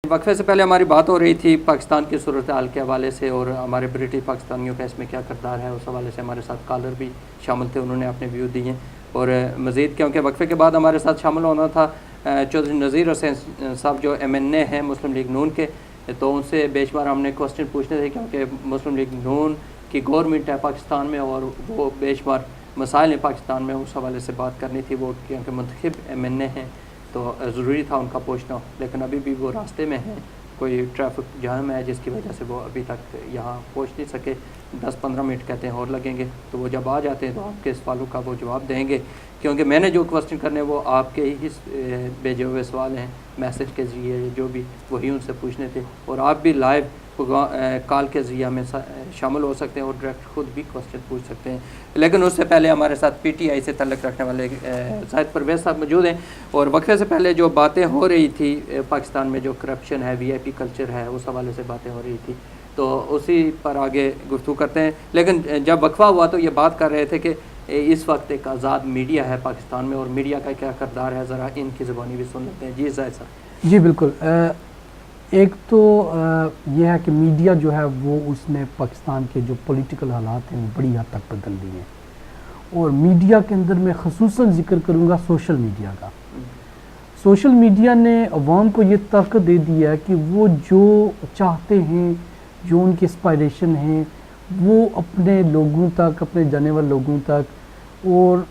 वक्फे से पहले हमारी बात हो रही थी पाकिस्तान की सूरत हाल के हवाले से और हमारे ब्रिटिश पाकिस्तानियों का इसमें क्या किरदार है, उस हवाले से हमारे साथ कॉलर भी शामिल थे, उन्होंने अपने व्यू दिए। और मज़ीद क्योंकि वक्फे के बाद हमारे साथ शामिल होना था चौधरी नज़ीर हुसैन साहब जो MNA हैं मुस्लिम लीग नून के, तो उनसे बेशुमार हमने क्वेश्चन पूछने थे क्योंकि मुस्लिम लीग नून की गवर्नमेंट है पाकिस्तान में और वो बेशुमार मसाइल हैं पाकिस्तान में, उस हवाले से बात करनी थी। वो क्योंकि मुंतखब MNA हैं तो ज़रूरी था उनका पूछना, लेकिन अभी भी वो रास्ते में हैं, कोई ट्रैफिक जाम है जिसकी वजह से वो अभी तक यहाँ पहुँच नहीं सके। 10-15 मिनट कहते हैं और लगेंगे, तो वो जब आ जाते हैं तो आपके सवालों का वो जवाब देंगे, क्योंकि मैंने जो क्वेश्चन करने वो आपके ही भेजे हुए सवाल हैं मैसेज के ज़रिए, जो भी वही उनसे पूछने थे। और आप भी लाइव कॉल के ज़रिए में शामिल हो सकते हैं और डायरेक्ट खुद भी क्वेश्चन पूछ सकते हैं। लेकिन उससे पहले हमारे साथ PTI से तल्लुक़ रखने वाले ज़ाहिद परवेज़ साहब मौजूद हैं। और वक्फे से पहले जो बातें हो रही थी पाकिस्तान में जो करप्शन है, VIP कल्चर है, उस हवाले से बातें हो रही थी, तो उसी पर आगे गुफ्तगू करते हैं। लेकिन जब वक्फा हुआ तो ये बात कर रहे थे कि इस वक्त एक आज़ाद मीडिया है पाकिस्तान में और मीडिया का क्या किरदार है, ज़रा इनकी ज़बानी भी सुन लेते हैं। जी ज़ाहिद साहब। जी बिल्कुल। एक तो यह है कि मीडिया जो है वो उसने पाकिस्तान के जो पॉलिटिकल हालात हैं वो बड़ी हद तक बदल दिए हैं। और मीडिया के अंदर मैं ख़ुसूसन जिक्र करूँगा सोशल मीडिया का। सोशल मीडिया ने अवाम को ये ताकत दे दी है कि वो जो चाहते हैं, जो उनकी एस्पायरेशन हैं, वो अपने लोगों तक, अपने जाने वाले लोगों तक और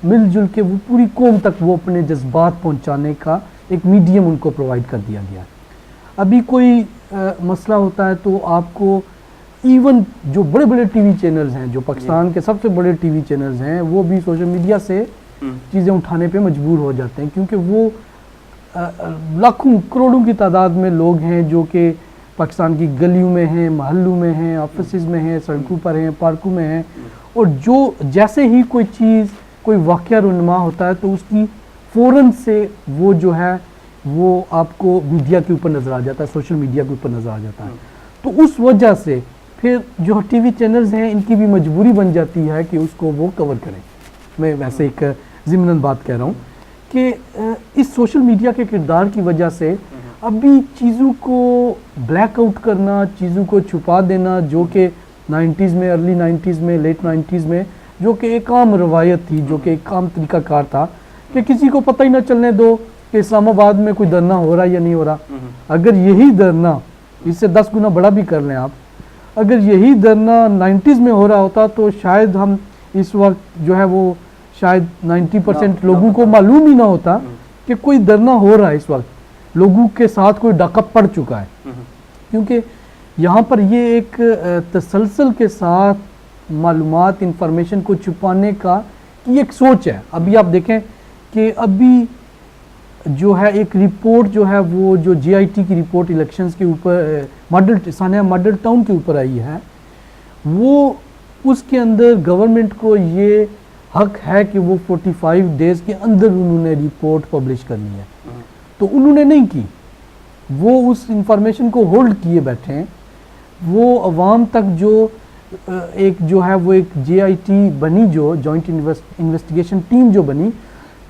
मिलजुल के वो पूरी कौम तक वो अपने जज्बात पहुँचाने का एक मीडियम उनको प्रोवाइड कर दिया गया। अभी कोई मसला होता है तो आपको इवन जो बड़े बड़े टीवी चैनल्स हैं, जो पाकिस्तान के सबसे बड़े टीवी चैनल्स हैं, वो भी सोशल मीडिया से चीज़ें उठाने पे मजबूर हो जाते हैं, क्योंकि वो लाखों करोड़ों की तादाद में लोग हैं जो कि पाकिस्तान की गलियों में हैं, महल्लों में हैं, ऑफिस में हैं, सड़कों पर हैं, पार्कों में हैं। और जो जैसे ही कोई चीज़, कोई वाक़या रुनमा होता है तो उसकी फ़ौरन से वो जो है वो आपको मीडिया के ऊपर नज़र आ जाता है, सोशल मीडिया के ऊपर नज़र आ जाता है। तो उस वजह से फिर जो टीवी चैनल्स हैं इनकी भी मजबूरी बन जाती है कि उसको वो कवर करें। मैं वैसे एक ज़िमनन बात कह रहा हूँ कि इस सोशल मीडिया के किरदार की वजह से अभी चीज़ों को ब्लैक आउट करना, चीज़ों को छुपा देना, जो कि 90s में, अर्ली 90s में, लेट 90s में जो कि एक आम रवायत थी, जो कि एक आम तरीक़ाकार था कि किसी को पता ही ना चलने दो कि इस्लामाबाद में कोई धरना हो रहा है या नहीं हो रहा। अगर यही धरना, इससे 10 गुना बड़ा भी कर लें आप, अगर यही धरना 90s में हो रहा होता तो शायद हम इस वक्त जो है वो शायद 90% लोगों को मालूम ही ना होता कि कोई धरना हो रहा है इस वक्त, लोगों के साथ कोई डाका पड़ चुका है। क्योंकि यहाँ पर ये एक तसलसल के साथ मालूमात, इंफॉर्मेशन को छुपाने का की एक सोच है। अभी आप देखें कि अभी जो है एक रिपोर्ट जो है वो जो GIT की रिपोर्ट इलेक्शंस के ऊपर सानिया मॉडल टाउन के ऊपर आई है, वो उसके अंदर गवर्नमेंट को ये हक है कि वो 45 डेज़ के अंदर उन्होंने रिपोर्ट पब्लिश करनी है, तो उन्होंने नहीं की। वो उस इंफॉर्मेशन को होल्ड किए बैठे हैं। वो अवाम तक जो एक जो है वो एक JIT बनी, जो जॉइंट इन्वेस्टिगेशन टीम जो बनी,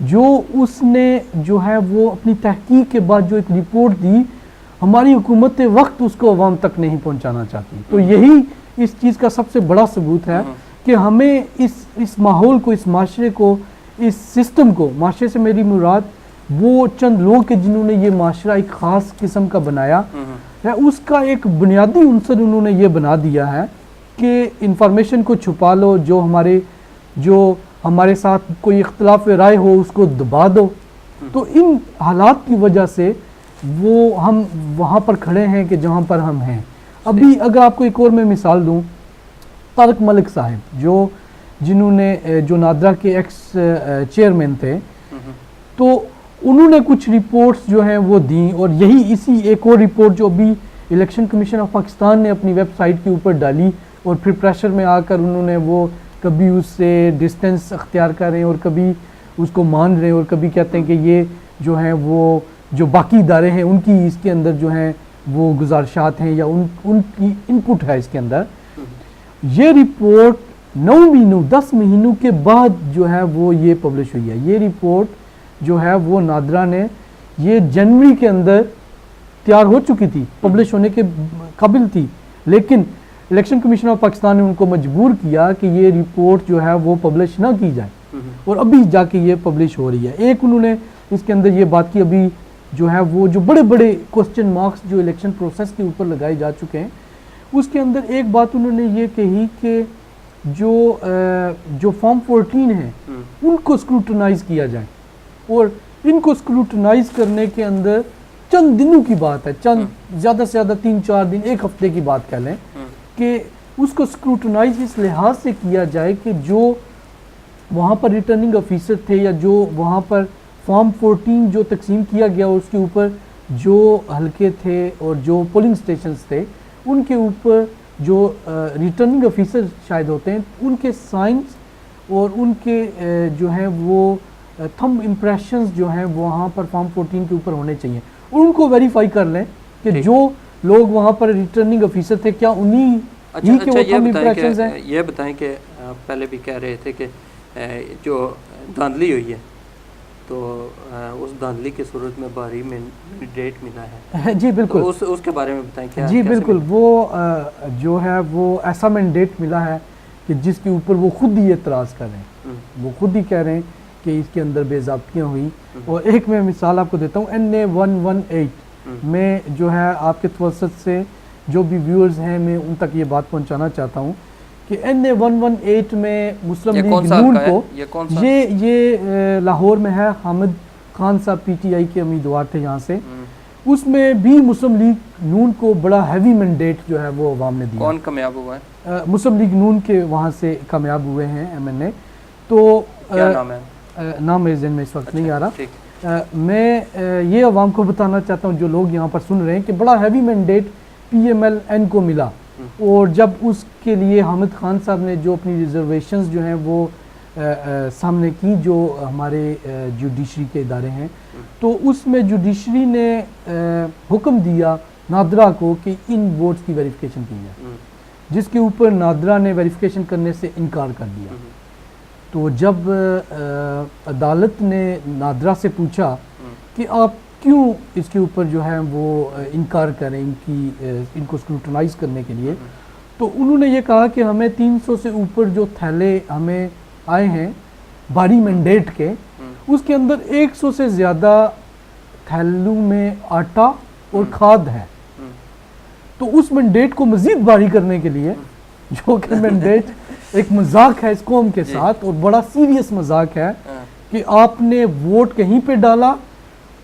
जो उसने जो है वो अपनी तहकीक के बाद जो एक रिपोर्ट दी, हमारी हुकूमत वक्त उसको अवाम तक नहीं पहुंचाना चाहती। तो यही इस चीज़ का सबसे बड़ा सबूत है कि हमें इस माहौल को, इस माशरे को, इस सिस्टम को, माशरे से मेरी मुराद वो चंद लोग के जिन्होंने ये माशरा एक ख़ास किस्म का बनाया है, उसका एक बुनियादी उनसर उन्होंने ये बना दिया है कि इंफॉर्मेशन को छुपा लो, जो हमारे साथ कोई इख्तलाफ राय हो उसको दबा दो। तो इन हालात की वजह से वो हम वहाँ पर खड़े हैं कि जहाँ पर हम हैं। अभी अगर आपको एक और मैं मिसाल दूँ, तारक मलिक साहब जिन्होंने जो नादरा के एक्स चेयरमैन थे, तो उन्होंने कुछ रिपोर्ट्स जो हैं वो दी, और यही इसी एक और रिपोर्ट जो अभी इलेक्शन कमीशन ऑफ पाकिस्तान ने अपनी वेबसाइट के ऊपर डाली, और फिर प्रेशर में आकर उन्होंने वो कभी उससे डिस्टेंस अख्तियार कर रहे हैं और कभी उसको मान रहे हैं, और कभी कहते हैं कि ये जो है वो जो बाकी इदारे हैं उनकी इसके अंदर जो है वो गुजारिशात हैं या उनकी इनपुट है इसके अंदर। ये रिपोर्ट 9 महीनों 10 महीनों के बाद जो है वो ये पब्लिश हुई है। ये रिपोर्ट जो है वो नादरा ने ये जनवरी के अंदर तैयार हो चुकी थी, पब्लिश होने के काबिल थी, लेकिन इलेक्शन कमीशन ऑफ पाकिस्तान ने उनको मजबूर किया कि ये रिपोर्ट जो है वो पब्लिश ना की जाए, और अभी जाके ये पब्लिश हो रही है। एक उन्होंने इसके अंदर ये बात की, अभी जो है वो जो बड़े बड़े क्वेश्चन मार्क्स जो इलेक्शन प्रोसेस के ऊपर लगाए जा चुके हैं, उसके अंदर एक बात उन्होंने ये कही कि जो फॉर्म 14 है उनको स्क्रूटनाइज किया जाए, और इनको स्क्रूटनाइज करने के अंदर चंद दिनों की बात है, चंद ज़्यादा से ज़्यादा 3-4 दिन, एक हफ्ते की बात कह लें, कि उसको स्क्रूटनाइज इस लिहाज से किया जाए कि जो वहाँ पर रिटर्निंग ऑफिसर थे या जो वहाँ पर फॉर्म 14 जो तकसीम किया गया उसके ऊपर जो हल्के थे और जो पोलिंग स्टेशंस थे उनके ऊपर जो रिटर्निंग ऑफिसर शायद होते हैं उनके साइंस और उनके जो हैं वो थंब इम्प्रेशंस जो हैं वहाँ पर फॉर्म 14 के ऊपर होने चाहिए, और उनको वेरीफाई कर लें कि जो लोग वहाँ पर रिटर्निंग ऑफिसर थे क्या उन्हीं ही के वो थंब इम्प्रेशंस हैं। ये बताएं कि पहले भी कह रहे थे कि जो धांधली हुई है तो उस धांधली की सूरत में बारी में डेट मिला है। जी बिल्कुल, तो उसके बारे में बताएं क्या। जी बिल्कुल, वो जो है वो ऐसा मैंडेट मिला है कि जिसके ऊपर वो खुद ही एतराज़ कर रहे हैं, वो खुद ही कह रहे हैं कि इसके अंदर बेज़ाब्तियाँ हुई। और एक मैं मिसाल आपको देता हूँ, NA 118 में जो है आपके तवसत से जो भी व्यूअर्स हैं मैं उन तक ये बात पहुँचाना चाहता हूँ कि NA 118 में मुस्लिम लीग नून को ये लाहौर में है, हामिद खान साहब PTI के उम्मीदवार थे यहाँ से, उसमें भी मुस्लिम लीग नून को बड़ा हैवी मैंडेट जो है वो अवाम ने दिया। कौन कामयाब हुआ है? मुस्लिम लीग नून के वहाँ से कामयाब हुए हैं MNA। तो क्या नाम है? नाम मेरे ज़हन में इस वक्त नहीं आ रहा। मैं ये अवाम को बताना चाहता हूँ जो लोग यहाँ पर सुन रहे हैं कि बड़ा हैवी मैंडेट PMLN को मिला, और जब उसके लिए हामिद खान साहब ने जो अपनी रिजर्वेशंस जो हैं वो सामने की, जो हमारे जुडिशरी के इदारे हैं, तो उसमें जुडिशरी ने हुक्म दिया नादरा को कि इन वोट्स की वेरिफिकेशन की जाए, जिसके ऊपर नादरा ने वेरिफिकेशन करने से इनकार कर दिया। तो जब अदालत ने नादरा से पूछा कि आप क्यों इसके ऊपर जो है वो इनकार करें इनको स्क्रूटनाइज करने के लिए, तो उन्होंने ये कहा कि हमें 300 से ऊपर जो थैले हमें आए हैं बारी मैंडेट के, उसके अंदर 100 से ज़्यादा थैलों में आटा और खाद है। तो उस मैंडेट को मज़ीद भारी करने के लिए, जो कि मैंडेट एक मजाक है इस कौम के साथ और बड़ा सीरियस मजाक है कि आपने वोट कहीं पे डाला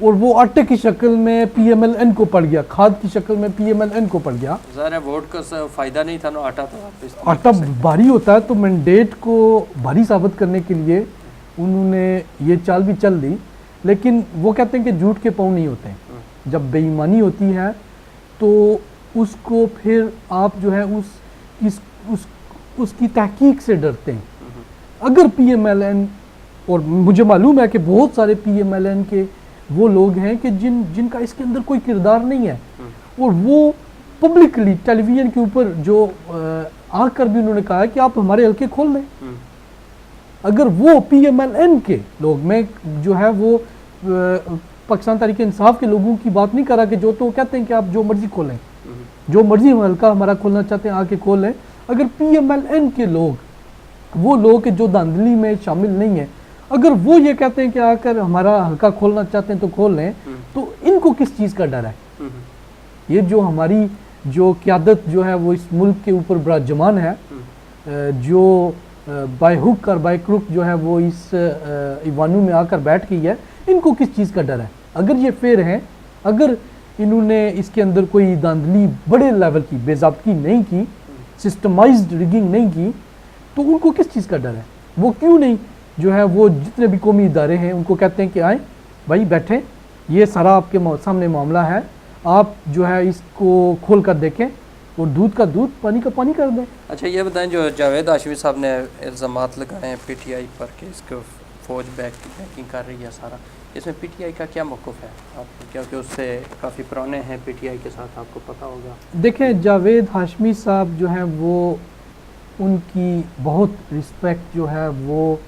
और वो आटे की शक्ल में PMLN को पड़ गया, खाद की शक्ल में PMLN को पड़ गया। ज़रा वोट का फ़ायदा नहीं था ना, आटा तो आटा भारी होता है, तो मैंडेट को भारी साबित करने के लिए उन्होंने ये चाल भी चल दी। लेकिन वो कहते हैं कि झूठ के पाँव नहीं होते, जब बेईमानी होती है तो उसको फिर आप जो है उसकी तहकीक से डरते हैं। अगर PMLN, और मुझे मालूम है कि बहुत सारे PMLN के वो लोग हैं कि जिनका इसके अंदर कोई किरदार नहीं है, और वो पब्लिकली टेलीविज़न के ऊपर जो आकर भी उन्होंने कहा है कि आप हमारे हल्के खोल लें। अगर वो PMLN के लोग, मैं जो है वो पाकिस्तान तहरीक इंसाफ के लोगों की बात नहीं कर रहा कि जो तो कहते हैं कि आप जो मर्जी खोलें, जो मर्जी हल्का हमारा खोलना चाहते हैं आके खोल लें। अगर PMLN के लोग, वो लोग जो धांधली में शामिल नहीं है, अगर वो ये कहते हैं कि आकर हमारा हल्का खोलना चाहते हैं तो खोल लें, तो इनको किस चीज़ का डर है? ये जो हमारी जो क़यादत जो है वो इस मुल्क के ऊपर बड़ा जमान है, जो बाय हुक और बाय क्रुक जो है वो इस ईवानू में आकर बैठ गई है, इनको किस चीज़ का डर है? अगर ये फेयर हैं, अगर इन्होंने इसके अंदर कोई धांधली बड़े लेवल की बेज़ाब्ती नहीं की, सिस्टमाइज्ड रिगिंग नहीं की, तो उनको किस चीज़ का डर है? वो क्यों नहीं जो है वो जितने भी कौमी इदारे हैं उनको कहते हैं कि आए भाई बैठे, ये सारा आपके सामने मामला है, आप जो है इसको खोल कर देखें और दूध का दूध पानी का पानी कर दें। अच्छा ये बताएं, जो जावेद हाशमी साहब ने इल्ज़ामात लगाए हैं PTI पर कि इसको फ़ौज बैकिंग कर रही है सारा, इसमें PTI का क्या मौक़िफ़ है आपको, क्योंकि उससे काफ़ी पुराने हैं PTI के साथ, आपको पता होगा। देखें, जावेद हाशमी साहब जो हैं वो, उनकी बहुत रिस्पेक्ट जो है वो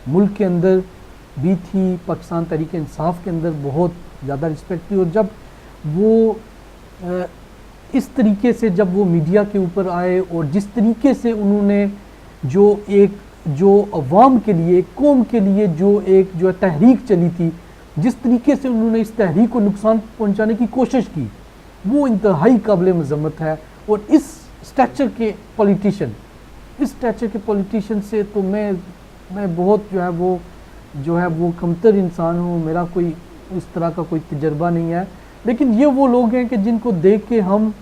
मुल्क के अंदर भी थी, पाकिस्तान तहरीक इंसाफ के अंदर बहुत ज़्यादा रिस्पेक्ट थी, और जब वो इस तरीके से जब वो मीडिया के ऊपर आए और जिस तरीके से उन्होंने जो अवाम के लिए, कौम के लिए जो तहरीक चली थी, जिस तरीके से उन्होंने इस तहरीक को नुकसान पहुंचाने की कोशिश की, वो इंतहाई काबिल मज़म्मत है। और इस स्टैचर के पॉलिटिशियन से तो मैं बहुत जो है वो कमतर इंसान हूँ। मेरा कोई इस तरह का कोई तजर्बा नहीं है, लेकिन ये वो लोग हैं कि जिनको देख के हम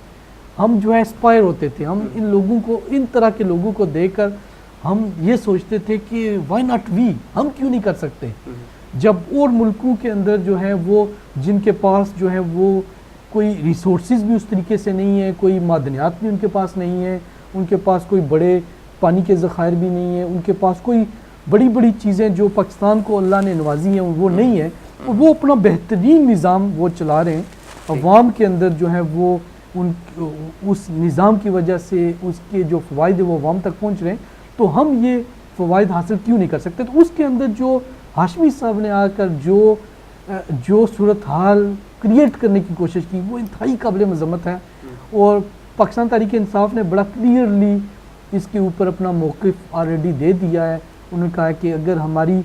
जो है इंस्पायर होते थे। हम इन तरह के लोगों को देखकर हम ये सोचते थे कि व्हाई नॉट वी, हम क्यों नहीं कर सकते। जब और मुल्कों के अंदर जो है वो जिनके पास जो है वो कोई रिसोर्सेज भी उस तरीके से नहीं है, कोई मादनियात भी उनके पास नहीं है, उनके पास कोई बड़े पानी के ज़खायर भी नहीं है, उनके पास कोई बड़ी बड़ी चीज़ें जो पाकिस्तान को अल्लाह ने नवाजी हैं वो नहीं है, और वो अपना बेहतरीन निज़ाम वो चला रहे हैं। अवाम के अंदर जो है वो उस निज़ाम की वजह से उसके जो फ़वाइद है वो अवाम तक पहुँच रहे हैं, तो हम ये फ़वाइद हासिल क्यों नहीं कर सकते। तो उसके अंदर जो हाशमी साहब ने आकर जो सूरत हाल क्रिएट करने की कोशिश की, वो इंतहाई काबिल मज़म्मत है। और पाकिस्तान तहरीक इंसाफ ने बड़ा क्लियरली इसके ऊपर अपना मौक़िफ़ ऑलरेडी दे दिया है। उन्होंने कहा है कि अगर हमारी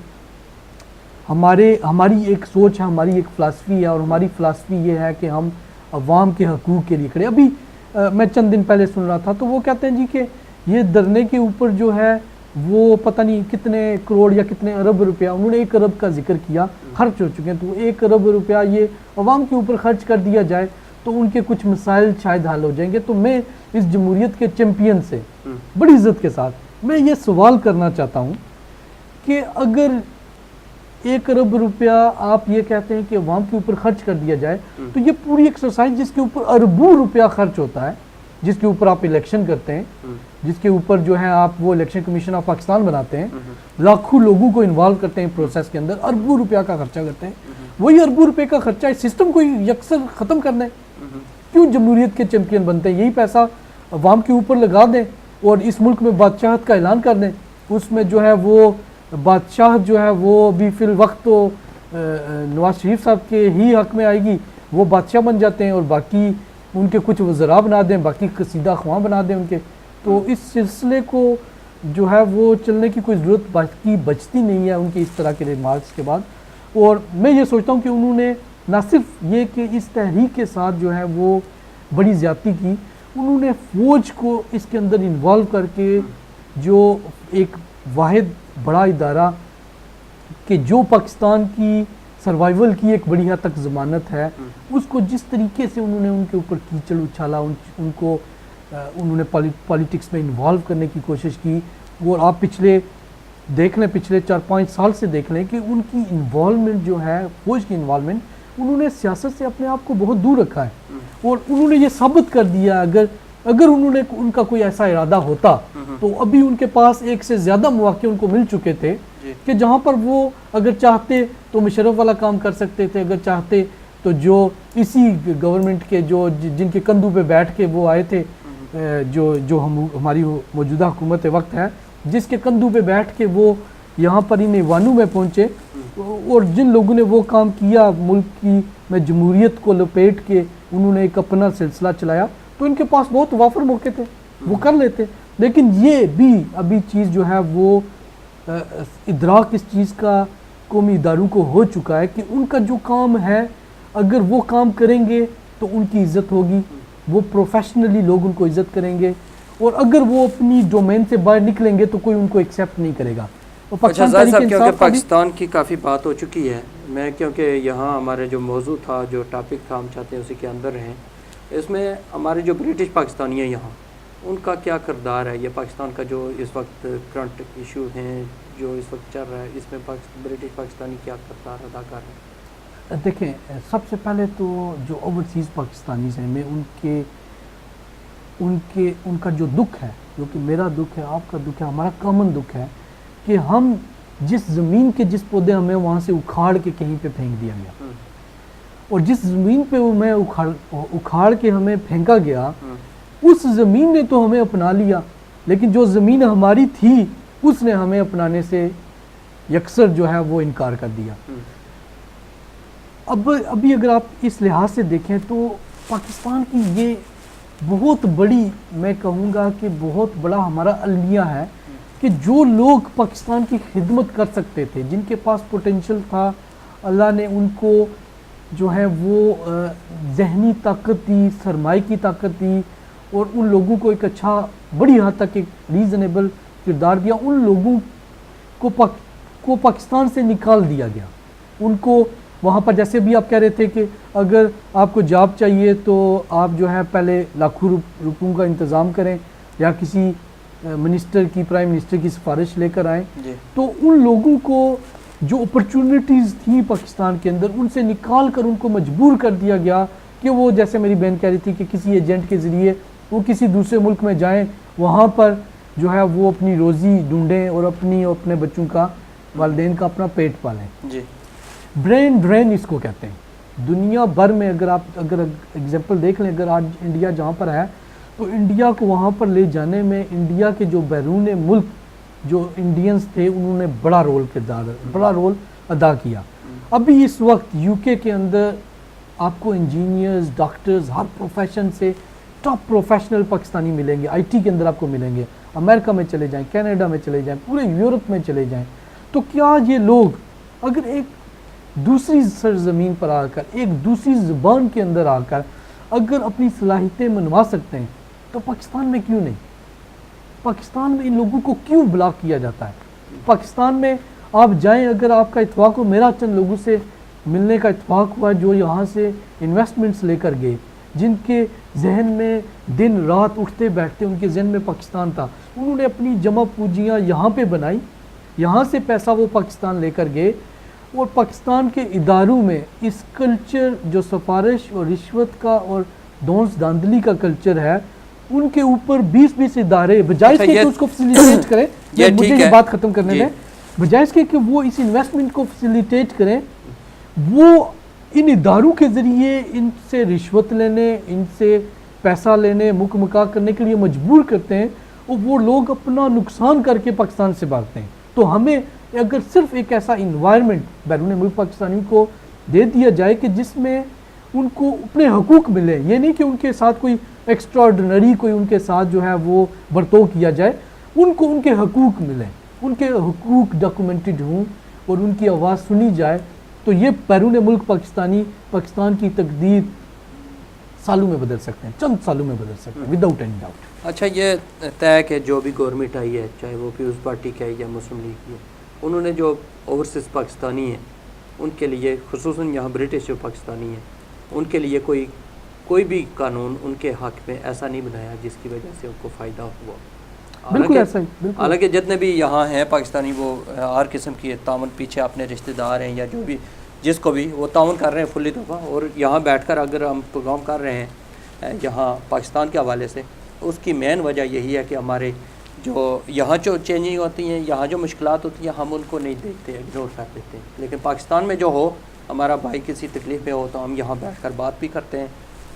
एक सोच है, हमारी एक फ़िलासफ़ी है, और हमारी फ़िलासफ़ी ये है कि हम अवाम के हकूक़ के लिए खड़े। अभी मैं चंद दिन पहले सुन रहा था, तो वो कहते हैं जी कि ये धरने के ऊपर जो है वो पता नहीं कितने करोड़ या कितने अरब रुपया, उन्होंने 1 अरब का जिक्र किया, खर्च हो चुके हैं। तो 1 अरब रुपया ये अवाम के ऊपर खर्च कर दिया जाए तो उनके कुछ मसाइल शायद हल हो जाएंगे। तो मैं इस जमहूरियत के चैम्पियन से बड़ी इज़्ज़त के साथ मैं ये सवाल करना चाहता हूँ कि अगर 1 अरब रुपया आप ये कहते हैं कि अवाम के ऊपर खर्च कर दिया जाए, तो ये पूरी एक्सरसाइज जिसके ऊपर अरबों रुपया खर्च होता है, जिसके ऊपर आप इलेक्शन करते हैं, जिसके ऊपर जो है आप वो इलेक्शन कमीशन ऑफ पाकिस्तान बनाते हैं, लाखों लोगों को इन्वॉल्व करते हैं प्रोसेस के अंदर, अरबों रुपया का खर्चा करते हैं। वही अरबों रुपये का खर्चा इस सिस्टम को यकसर ख़त्म करना है। क्यों जमहूरियत के चैम्पियन बनते हैं? यही पैसा अवाम के ऊपर लगा दें और इस मुल्क में बादशाहत का ऐलान कर दें। उसमें जो है वो बादशाह जो है वो अभी फिल वक्त तो नवाज शरीफ साहब के ही हक में आएगी, वो बादशाह बन जाते हैं और बाकी उनके कुछ वज़रा बना दें, बाकी कसीदा ख्वां बना दें उनके। तो इस सिलसिले को जो है वो चलने की कोई ज़रूरत बचती नहीं है उनके इस तरह के रिमार्क्स के बाद। और मैं ये सोचता हूँ कि उन्होंने ना सिर्फ ये कि इस तहरीक के साथ जो है वो बड़ी ज़्यादती की, उन्होंने फ़ौज को इसके अंदर इन्वॉल्व करके जो एक वाहिद बड़ा इदारा कि जो पाकिस्तान की सर्वाइवल की एक बड़ी हद तक ज़मानत है, उसको जिस तरीके से उन्होंने उनके ऊपर कीचड़ उछाला, उन्होंने पॉलिटिक्स में इन्वॉल्व करने की कोशिश की। और आप पिछले 4-5 साल से देख लें कि उनकी इन्वॉल्वमेंट जो है, फौज की इन्वॉल्वमेंट, उन्होंने सियासत से अपने आप को बहुत दूर रखा है। और उन्होंने ये साबित कर दिया, अगर उनका कोई ऐसा इरादा होता तो अभी उनके पास एक से ज़्यादा मौके उनको मिल चुके थे कि जहाँ पर वो अगर चाहते तो मुशर्रफ वाला काम कर सकते थे, अगर चाहते तो जो इसी गवर्नमेंट के जिनके कंधों पे बैठ के वो आए थे, जो हमारी मौजूदा हुकूमत वक्त है, जिसके कंधों पे बैठ के वो यहाँ पर इन ईवानों में पहुँचे, और जिन लोगों ने वो काम किया, मुल्क की में जमहूरियत को लपेट के उन्होंने एक अपना सिलसिला चलाया, तो इनके पास बहुत वाफर मौके थे, वो कर लेते। लेकिन ये भी अभी चीज़ जो है वो इदराक इस चीज़ का कौमी इदारों को हो चुका है कि उनका जो काम है, अगर वो काम करेंगे तो उनकी इज़्ज़त होगी, वो प्रोफेशनली लोग उनको इज़्ज़त करेंगे, और अगर वो अपनी डोमेन से बाहर निकलेंगे तो कोई उनको एक्सेप्ट नहीं करेगा। तो क्योंकि पाकिस्तान की काफ़ी बात हो चुकी है, मैं क्योंकि यहाँ हमारे जो मौजू था, जो टॉपिक था, हम चाहते हैं उसी के अंदर रहें। इसमें हमारे जो ब्रिटिश पाकिस्तानी हैं यहाँ, उनका क्या किरदार है? ये पाकिस्तान का जो इस वक्त करंट इशू हैं जो इस वक्त चल रहा है, इसमें ब्रिटिश पाकिस्तानी क्या किरदार अदा कर रहे हैं? देखें, सबसे पहले तो जो ओवरसीज़ पाकिस्तानी हैं, मैं उनका जो दुख है, जो कि मेरा दुख है, आपका दुख है, हमारा कॉमन दुख है कि हम जिस ज़मीन के जिस पौधे हमें वहाँ से उखाड़ के कहीं पे फेंक दिया गया, और जिस ज़मीन पे वो मैं उखाड़ के हमें फेंका गया, उस ज़मीन ने तो हमें अपना लिया, लेकिन जो ज़मीन हमारी थी उसने हमें अपनाने से यकसर जो है वो इनकार कर दिया। अब अभी अगर आप इस लिहाज से देखें तो पाकिस्तान की ये बहुत बड़ी, मैं कहूँगा कि बहुत बड़ा हमारा अलमिया है कि जो लोग पाकिस्तान की खिदमत कर सकते थे, जिनके पास पोटेंशियल था, अल्लाह ने उनको जो है वो जहनी ताकत दी, सरमाए की ताकत दी और उन लोगों को एक अच्छा, बड़ी हद तक एक रीज़नेबल किरदार दिया। उन लोगों को पाकिस्तान से निकाल दिया गया। उनको वहाँ पर, जैसे भी आप कह रहे थे कि अगर आपको जॉब चाहिए तो आप जो है पहले लाखों रुपयों का इंतज़ाम करें या किसी मिनिस्टर की, प्राइम मिनिस्टर की सिफारिश लेकर आएँ, तो उन लोगों को जो अपॉर्चुनिटीज़ थी पाकिस्तान के अंदर, उनसे निकाल कर उनको मजबूर कर दिया गया कि वो, जैसे मेरी बहन कह रही थी कि किसी एजेंट के ज़रिए वो किसी दूसरे मुल्क में जाएं, वहाँ पर जो है वो अपनी रोज़ी ढूंढें और अपने बच्चों का, वालिदैन का अपना पेट पालें जी। ब्रेन ड्रेन इसको कहते हैं। दुनिया भर में अगर एग्जांपल देख लें, अगर आज इंडिया जहाँ पर है तो इंडिया को वहाँ पर ले जाने में इंडिया के जो बैरून मुल्क जो इंडियंस थे उन्होंने बड़ा रोल अदा किया। अभी इस वक्त यूके के अंदर आपको इंजीनियर्स, डॉक्टर्स, हर प्रोफेशन से टॉप प्रोफेशनल पाकिस्तानी मिलेंगे। आईटी के अंदर आपको मिलेंगे। अमेरिका में चले जाएं, कनाडा में चले जाएं, पूरे यूरोप में चले जाएं। तो क्या ये लोग अगर एक दूसरी सरजमीन पर आकर, एक दूसरी ज़ुबान के अंदर आकर अगर अपनी सलाहियतें मनवा सकते हैं तो पाकिस्तान में क्यों नहीं? पाकिस्तान में इन लोगों को क्यों ब्लॉक किया जाता है? पाकिस्तान में आप जाएं, अगर आपका इत्फाक हो, मेरा चंद लोगों से मिलने का इत्फाक हुआ जो यहाँ से इन्वेस्टमेंट्स लेकर गए, जिनके जहन में दिन रात उठते बैठते उनके जहन में पाकिस्तान था। उन्होंने अपनी जमा पूंजियाँ यहाँ पे बनाई, यहाँ से पैसा वो पाकिस्तान लेकर गए और पाकिस्तान के इदारों में इस कल्चर जो सिफारिश और रिश्वत का और दोंस धांधली का कल्चर है, उनके ऊपर 20-20 इदारे, बजाय इसके कि उसको फैसिलिटेट करें, मुझे ये बात ख़त्म करने दें, बजाय इसके कि वो इस इन्वेस्टमेंट को फैसिलिटेट करें, वो इन इदारों के ज़रिए इनसे रिश्वत लेने, इनसे पैसा लेने, मुकमका करने के लिए मजबूर करते हैं और वो लोग अपना नुकसान करके पाकिस्तान से भागते हैं। तो हमें अगर सिर्फ एक ऐसा इन्वायरमेंट बैरून मुल्क पाकिस्तानी को दे दिया जाए कि जिसमें उनको अपने हकूक़ मिले, ये नहीं कि उनके साथ कोई एक्स्ट्राऑर्डिनरी कोई उनके साथ जो है वो बर्ताव किया जाए, उनको उनके हकूक़ मिले, उनके हकूक़ डॉक्यूमेंटेड हों और उनकी आवाज़ सुनी जाए, तो ये बैरून मुल्क पाकिस्तान की तकदीर सालों में बदल सकते हैं, चंद सालों में बदल सकते हैं, विदाउट एनी डाउट। अच्छा, ये तय है कि जो भी गवर्नमेंट आई है, चाहे वो पीपल्स पार्टी की है या मुस्लिम लीग की है, उन्होंने जो ओवरसीज़ पाकिस्तानी हैं उनके लिए, खुसूसन यहाँ ब्रिटिश जो पाकिस्तानी हैं, उनके लिए कोई भी कानून उनके हक़ में ऐसा नहीं बनाया जिसकी वजह से उनको फ़ायदा हुआ। हालांकि जितने भी यहाँ हैं पाकिस्तानी, वो हर किस्म की तावन, पीछे अपने रिश्तेदार हैं या जो भी, जिसको भी वो तावन कर रहे हैं फुल्ली दफ़ा। और यहाँ बैठकर अगर हम प्रोग्राम कर रहे हैं यहाँ पाकिस्तान के हवाले से, उसकी मेन वजह यही है कि हमारे जो यहाँ जो चेंजिंग होती हैं, यहाँ जो मुश्किलात होती हैं, हम उनको नहीं देखते, इग्नोर कर देते हैं। लेकिन पाकिस्तान में जो हो, हमारा भाई किसी तकलीफ़ में हो तो हम यहाँ बैठकर बात भी करते हैं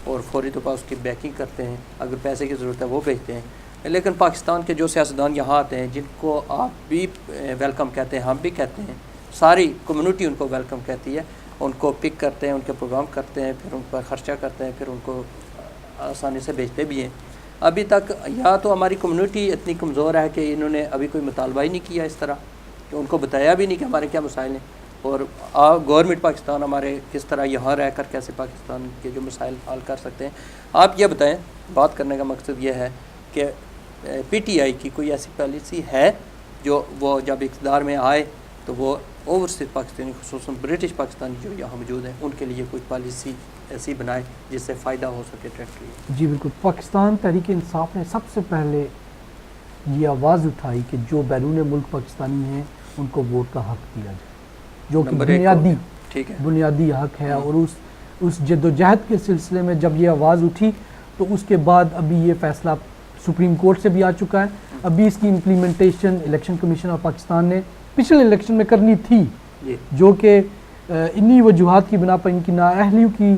और फौरी तौर पर उसकी बैकिंग करते हैं, अगर पैसे की ज़रूरत है वो भेजते हैं। लेकिन पाकिस्तान के जो सियासतदान यहाँ आते हैं, जिनको आप भी वेलकम कहते हैं, हम भी कहते हैं, सारी कम्युनिटी उनको वेलकम कहती है, उनको पिक करते हैं, उनके प्रोग्राम करते हैं, फिर उन पर ख़र्चा करते हैं, फिर उनको आसानी से भेजते भी हैं। अभी तक या तो हमारी कम्युनिटी इतनी कमज़ोर है कि इन्होंने अभी कोई मुतालबा ही नहीं किया इस तरह, कि उनको बताया भी नहीं कि हमारे क्या मसाइल हैं और गवर्नमेंट पाकिस्तान हमारे किस तरह यहाँ रहकर कैसे पाकिस्तान के जो मसाइल हल कर सकते हैं। आप ये बताएं, बात करने का मकसद ये है कि PTI की कोई ऐसी पॉलिसी है जो वो जब इक़्तिदार में आए तो वो ओवरसीज़ पाकिस्तानी, खुसूसन ब्रिटिश पाकिस्तानी जो यहाँ मौजूद हैं, उनके लिए कोई पॉलिसी ऐसी बनाए जिससे फ़ायदा हो सके टेरिटरी? जी बिल्कुल। पाकिस्तान तहरीक इंसाफ ने सबसे पहले ये आवाज़ उठाई कि जो बैरून मुल्क पाकिस्तानी हैं उनको वोट का हक़ दिया जाए, जो कि बुनियादी हक़ है। और उस जद्दोजहद के सिलसिले में जब ये आवाज़ उठी तो उसके बाद अभी ये फ़ैसला सुप्रीम कोर्ट से भी आ चुका है। अभी इसकी implementation election commission of Pakistan ने पिछले इलेक्शन में करनी थी, जो कि इन्हीं वजूहात की बिना पर, इनकी नाअहलियों की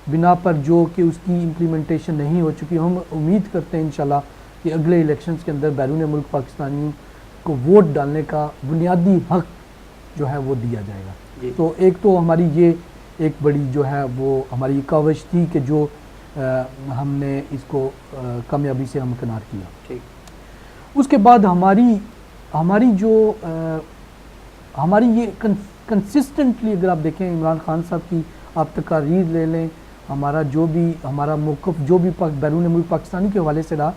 बिना पर, जो कि उसकी इम्प्लीमेंटेशन नहीं हो चुकी। हम उम्मीद करते हैं इंशाल्लाह कि अगले इलेक्शंस के अंदर बैरून मुल्क पाकिस्तानियों को वोट डालने का बुनियादी हक़ जो है वो दिया जाएगा। तो एक तो हमारी ये एक बड़ी जो है वो हमारी काविश थी कि जो हमने इसको कामयाबी से हमकनार किया। ठीक। उसके बाद हमारी जो हमारी ये कंसिस्टेंटली अगर आप देखें इमरान खान साहब की आप तकारीर ले लें, हमारा मौक़िफ़ जो भी बैरून मुल्क पाकिस्तानी के हवाले से रहा,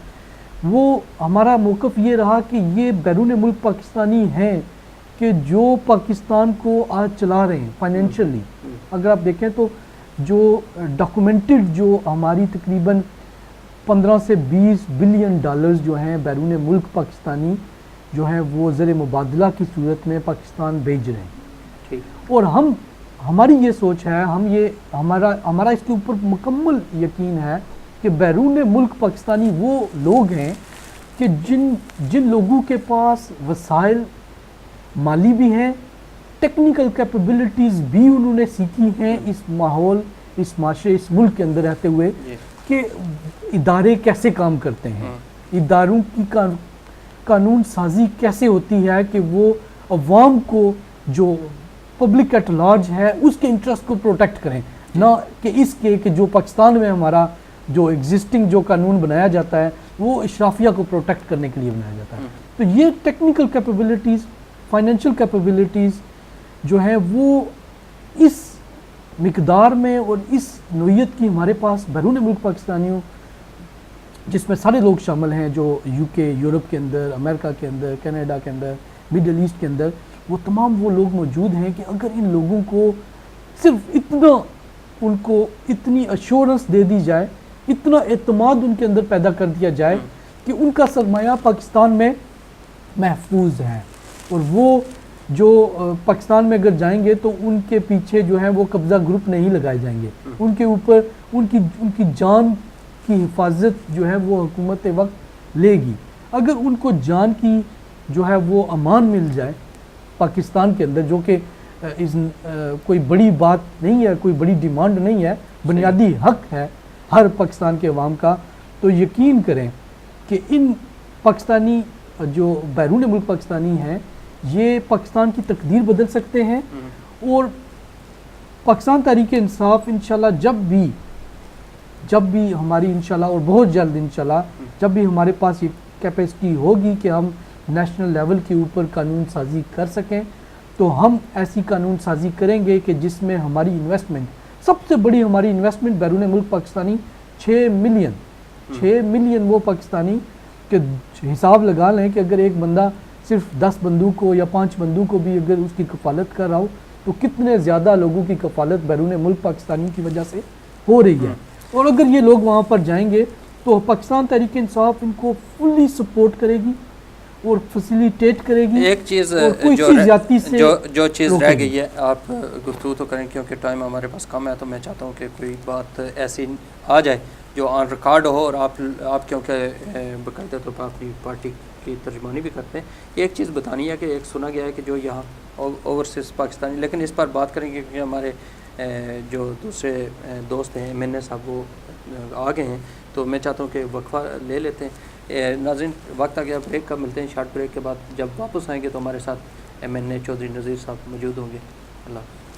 वो हमारा मौक़िफ़ ये रहा कि ये बैरून मुल्क पाकिस्तानी हैं कि जो पाकिस्तान को आज चला रहे हैं फाइनेंशियली। अगर आप देखें तो जो डॉक्यूमेंटेड जो हमारी तकरीबन 15 से 20 बिलियन डॉलर्स जो हैं बैरून मुल्क पाकिस्तानी जो हैं वो ज़र मुबादला की सूरत में पाकिस्तान भेज रहे हैं। ठीक। और हमारी ये सोच है, हमारा इसके ऊपर मुकम्मल यकीन है कि बैरून मुल्क पाकिस्तानी वो लोग हैं कि जिन लोगों के पास वसाइल माली भी हैं, टेक्निकल कैपेबिलिटीज़ भी उन्होंने सीखी हैं इस माहौल, इस माशरे, इस मुल्क के अंदर रहते हुए कि इदारे कैसे काम करते हैं, इदारों की कानून साजी कैसे होती है कि वो अवाम को जो पब्लिक एट लार्ज है उसके इंटरेस्ट को प्रोटेक्ट करें, ना कि इसके कि जो पाकिस्तान में हमारा जो एग्जिस्टिंग जो कानून बनाया जाता है वो इशराफिया को प्रोटेक्ट करने के लिए बनाया जाता है। तो ये टेक्निकल कैपेबिलिटीज़, फाइनेंशियल कैपेबिलिटीज़ जो है वो इस मिकदार में और इस नोयत की हमारे पास बैरून मुल्क पाकिस्तानियों, जिसमें सारे लोग शामिल हैं जो यूके, यूरोप के अंदर, अमेरिका के अंदर, कनाडा के अंदर, मिडल ईस्ट के अंदर, वो तमाम वो लोग मौजूद हैं कि अगर इन लोगों को सिर्फ उनको इतनी अश्योरेंस दे दी जाए, इतना एतमाद उनके अंदर पैदा कर दिया जाए कि उनका सरमाया पाकिस्तान में महफूज है, और वो जो पाकिस्तान में अगर जाएंगे तो उनके पीछे जो है वो कब्ज़ा ग्रुप नहीं लगाए जाएंगे, उनके ऊपर उनकी जान की हिफाजत जो है वो हुकूमत वक्त लेगी। अगर उनको जान की जो है वो अमान मिल जाए पाकिस्तान के अंदर, जो कि कोई बड़ी बात नहीं है, कोई बड़ी डिमांड नहीं है, बुनियादी हक है हर पाकिस्तान के अवाम का, तो यकीन करें कि इन पाकिस्तानी जो बैरून मुल्क पाकिस्तानी हैं ये पाकिस्तान की तकदीर बदल सकते हैं। और पाकिस्तान तहरीक इंसाफ इंशाल्लाह जब भी हमारी इंशाल्लाह और बहुत जल्द इंशाल्लाह जब भी हमारे पास ये कैपेसिटी होगी कि हम नेशनल लेवल के ऊपर कानून साजी कर सकें, तो हम ऐसी कानून साजी करेंगे कि जिसमें हमारी इन्वेस्टमेंट, सबसे बड़ी हमारी इन्वेस्टमेंट बैरून मुल्क पाकिस्तानी 6 मिलियन वो पाकिस्तानी के हिसाब लगा लें कि अगर एक बंदा सिर्फ 10 बंदूकों या 5 बंदूकों भी अगर उसकी कफ़ालत कर रहा हो तो कितने ज़्यादा लोगों की कफ़ालत बैरून मुल्क पाकिस्तानी की वजह से हो रही है। और अगर ये लोग वहाँ पर जाएंगे तो पाकिस्तान तहरीक इंसाफ इनको फुल्ली सपोर्ट करेगी और फैसिलिटेट करेगी। एक चीज़ जो चीज़ रह गई है, आप गुफ्तगू तो करें क्योंकि टाइम हमारे पास कम है, तो मैं चाहता हूँ कि कोई बात ऐसी आ जाए जो ऑन रिकॉर्ड हो, और आप क्योंकि बाकायदा तो अपनी पार्टी की तर्जमानी भी करते हैं। एक चीज़ बतानी है कि एक सुना गया है कि जो यहाँ ओवरसीज़ पाकिस्तानी, लेकिन इस पर बात करेंगे क्योंकि हमारे जो दूसरे दोस्त हैं MNA साहब वो आ गए हैं, तो मैं चाहता हूँ कि वक्फा ले लेते हैं। नाज़रीन, वक्त आ गया ब्रेक का, मिलते हैं शॉर्ट ब्रेक के बाद। जब वापस आएंगे तो हमारे साथ MNA चौधरी नज़ीर साहब मौजूद होंगे। अल्लाह।